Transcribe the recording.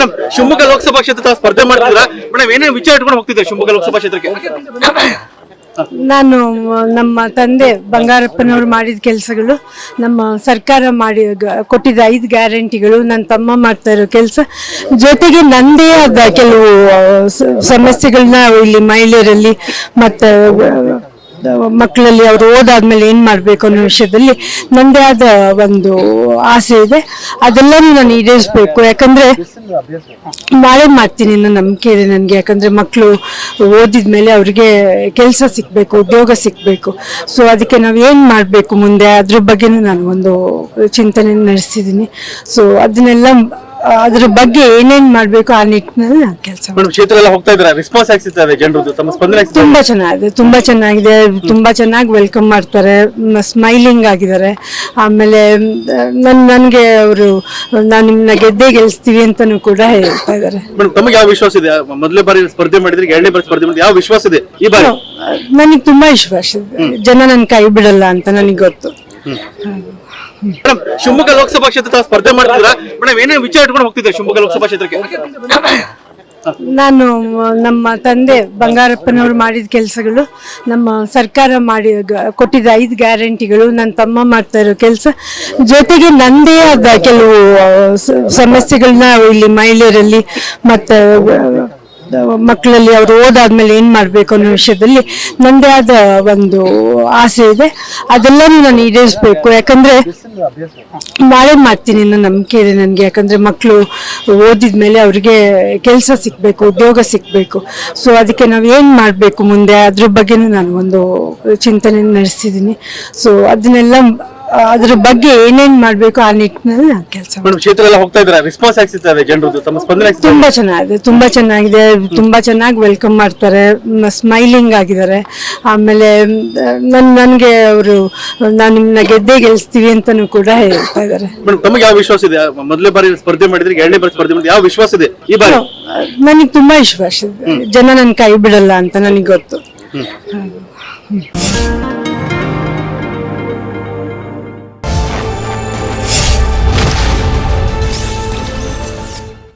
Madam Shivamogga Lok Sabha ಕ್ಷೇತ್ರ ಸ್ಪರ್ಧೆ ಮಾಡ್ತಿದ್ರ ಮೇಡಮ್ ಏನೇನು ವಿಚಾರ ಇಟ್ಕೊಂಡು ಹೋಗ್ತಿದ್ದಾರೆ ಶಿವಮೊಗ್ಗ ಲೋಕಸಭಾ ಕ್ಷೇತ್ರಕ್ಕೆ? ನಾನು ನಮ್ಮ ತಂದೆ ಬಂಗಾರಪ್ಪನವರು ಮಾಡಿದ ಕೆಲಸಗಳು, ನಮ್ಮ ಸರ್ಕಾರ ಕೊಟ್ಟಿದ್ದ 5 ಗ್ಯಾರಂಟಿಗಳು, ನನ್ನ ತಮ್ಮ ಮಾಡ್ತಾ ಇರೋ ಕೆಲಸ, ಜೊತೆಗೆ ನಂದೇ ಆದ ಕೆಲವು ಸಮಸ್ಯೆಗಳನ್ನ ಇಲ್ಲಿ ಮಹಿಳೆಯರಲ್ಲಿ ಮತ್ತು ಮಕ್ಕಳಲ್ಲಿ ಅವರು ಓದಾದ್ಮೇಲೆ ಏನು ಮಾಡಬೇಕು ಅನ್ನೋ ವಿಷಯದಲ್ಲಿ ನಂದೇ ಆದ ಒಂದು ಆಸೆ ಇದೆ. ಅದೆಲ್ಲನೂ ನಾನು ಈಡೇರಿಸಬೇಕು. ಯಾಕಂದರೆ ನಾಳೆ ಮಾಡ್ತೀನಿ ಅನ್ನೋ ನಂಬಿಕೆ ಇದೆ ನನಗೆ. ಯಾಕಂದರೆ ಮಕ್ಕಳು ಓದಿದ್ಮೇಲೆ ಅವ್ರಿಗೆ ಕೆಲಸ ಸಿಗಬೇಕು, ಉದ್ಯೋಗ ಸಿಗಬೇಕು. ಸೊ ಅದಕ್ಕೆ ನಾವು ಏನು ಮಾಡಬೇಕು ಮುಂದೆ, ಅದ್ರ ಬಗ್ಗೆನೂ ನಾನು ಒಂದು ಚಿಂತನೆ ನಡೆಸ್ತಿದ್ದೀನಿ. ಸೊ ಅದನ್ನೆಲ್ಲ ಅದ್ರ ಬಗ್ಗೆ ಏನೇನ್ ಮಾಡ್ಬೇಕು ಆ ನಿಟ್ಟಿನಲ್ಲಿ ನಾನು ಕೆಲಸ ಕ್ಷೇತ್ರ ಎಲ್ಲ ಹೋಗ್ತಾ ಇದ್ದಾರೆ. ರೆಸ್ಪಾನ್ಸ್ ಆಗ್ತಿದ್ದಾರೆ ಜನರದ್ದು, ತಮ್ಮ ಸ್ಪಂದನೆ ತುಂಬಾ ಚೆನ್ನಾಗಿದೆ. ತುಂಬಾ ಚೆನ್ನಾಗಿ ವೆಲ್ಕಮ್ ಮಾಡ್ತಾರೆ, ಸ್ಮೈಲಿಂಗ್ ಆಗಿದ್ದಾರೆ. ಆಮೇಲೆ ನನ್ಗೆ ಅವರು ನಾನು ನಿಮ್ಮನ್ನ ಗೆಲ್ಲಿಸ್ತೀವಿ ಅಂತಾನೂ ಕೂಡ ಹೇಳ್ತಾ ಇದ್ದಾರೆ. ತಮಗೆ ಯಾವ ವಿಶ್ವಾಸ ಇದೆ? ಮೊದಲೇ ಬಾರಿ ಸ್ಪರ್ಧೆ ಮಾಡಿದ್ರೆ, 2ನೇ ಬಾರಿ ಸ್ಪರ್ಧೆ ಮಾಡಿದ್ರೆ ಯಾವ ವಿಶ್ವಾಸ ಇದೆ ಈ ಬಾರಿ? ನನಗೆ ತುಂಬಾ ವಿಶ್ವಾಸ ಇದೆ, ಜನ ನನ್ನ ಕೈ ಬಿಡಲ್ಲ ಅಂತ ನನಗೆ ಗೊತ್ತು. ಮೇಡಮ್ ಶಿವಮೊಗ್ಗ ಲೋಕಸಭಾ ಕ್ಷೇತ್ರ ಸ್ಪರ್ಧೆ ಮಾಡ್ತಿದ್ರ ಮೇಡಮ್ ಏನೇನು ವಿಚಾರ ಇಟ್ಕೊಂಡು ಹೋಗ್ತಿದ್ದಾರೆ ಶಿವಮೊಗ್ಗ ಲೋಕಸಭಾ ಕ್ಷೇತ್ರಕ್ಕೆ? ನಾನು ನಮ್ಮ ತಂದೆ ಬಂಗಾರಪ್ಪನವರು ಮಾಡಿದ ಕೆಲಸಗಳು, ನಮ್ಮ ಸರ್ಕಾರ ಕೊಟ್ಟಿದ್ದ 5 ಗ್ಯಾರಂಟಿಗಳು, ನನ್ನ ತಮ್ಮ ಮಾಡ್ತಾ ಇರೋ ಕೆಲಸ, ಜೊತೆಗೆ ನಂದೇ ಆದ ಕೆಲವು ಸಮಸ್ಯೆಗಳನ್ನ ಇಲ್ಲಿ ಮಹಿಳೆಯರಲ್ಲಿ ಮತ್ತು ಮಕ್ಕಳಲ್ಲಿ ಅವರು ಓದಾದ್ಮೇಲೆ ಏನು ಮಾಡಬೇಕು ಅನ್ನೋ ವಿಷಯದಲ್ಲಿ ನಂದೇ ಆದ ಒಂದು ಆಸೆ ಇದೆ. ಅದೆಲ್ಲನೂ ನಾನು ಈಡೇರಿಸಬೇಕು. ಯಾಕಂದರೆ ನಾಳೆ ಮಾಡ್ತೀನಿ ಅನ್ನೋ ನಂಬಿಕೆ ಇದೆ ನನಗೆ. ಯಾಕಂದರೆ ಮಕ್ಕಳು ಓದಿದ್ಮೇಲೆ ಅವ್ರಿಗೆ ಕೆಲಸ ಸಿಗಬೇಕು, ಉದ್ಯೋಗ ಸಿಗಬೇಕು. ಸೊ ಅದಕ್ಕೆ ನಾವು ಏನು ಮಾಡಬೇಕು ಮುಂದೆ, ಅದ್ರ ಬಗ್ಗೆನೂ ನಾನು ಒಂದು ಚಿಂತನೆ ನಡೆಸ್ತಿದ್ದೀನಿ. ಸೊ ಅದನ್ನೆಲ್ಲ ಅದ್ರ ಬಗ್ಗೆ ಏನೇನ್ ಮಾಡ್ಬೇಕು ಆ ನಿಟ್ಟಿನಲ್ಲಿ ನಾನು ಕೆಲಸ ಕ್ಷೇತ್ರ ಎಲ್ಲ ಹೋಗ್ತಾ ಇದ್ದಾರೆ. ರೆಸ್ಪಾನ್ಸ್ ಆಗ್ತಿದ್ದಾರೆ ಜನರದ್ದು, ತಮ್ಮ ಸ್ಪಂದನೆ ತುಂಬಾ ಚೆನ್ನಾಗಿದೆ. ತುಂಬಾ ಚೆನ್ನಾಗಿ ವೆಲ್ಕಮ್ ಮಾಡ್ತಾರೆ, ಸ್ಮೈಲಿಂಗ್ ಆಗಿದ್ದಾರೆ. ಆಮೇಲೆ ನನ್ಗೆ ಅವರು ನಾನು ನಿಮ್ಮನ್ನ ಗೆಲ್ಲಿಸ್ತೀವಿ ಅಂತಾನೂ ಕೂಡ ಹೇಳ್ತಾ ಇದ್ದಾರೆ. ತಮಗೆ ಯಾವ ವಿಶ್ವಾಸ ಇದೆ? ಮೊದಲೇ ಬಾರಿ ಸ್ಪರ್ಧೆ ಮಾಡಿದ್ರೆ, 2ನೇ ಬಾರಿ ಸ್ಪರ್ಧೆ ಮಾಡಿದ್ರೆ ಯಾವ ವಿಶ್ವಾಸ ಇದೆ ಈ ಬಾರಿ? ನನಗೆ ತುಂಬಾ ವಿಶ್ವಾಸ ಇದೆ, ಜನ ನನ್ನ ಕೈ ಬಿಡಲ್ಲ ಅಂತ ನನಗೆ ಗೊತ್ತು.